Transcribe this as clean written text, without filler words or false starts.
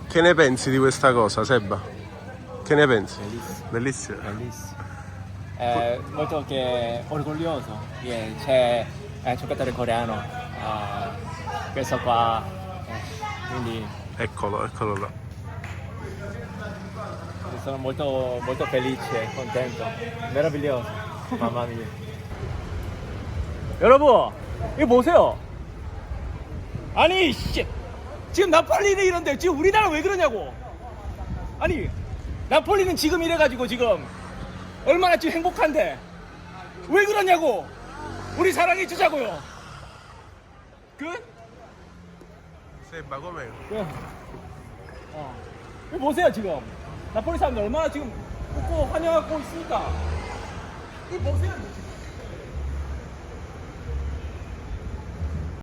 Che ne pensi di questa cosa, Seba? Che ne pensi? Bellissimo. Bellissimo. Bellissimo. Molto che orgoglioso. C'è giocatore coreano. Questo qua. Quindi Eccolo là. sono molto, molto felice, contento. Meraviglioso. Mamma mia. 여러분, 이거 보세요. 아니, 씨. 지금 나폴리는 이런데 지금 우리나라 왜 그러냐고. 아니, 나폴리는 지금 이래가지고 지금 얼마나 지금 행복한데 왜 그러냐고. 우리 사랑해 주자고요. Seba, com'è? 이거 보세요 지금 나폴리 사람들 얼마나 지금 웃고 환영하고 있으니까. 이거 보세요 지금.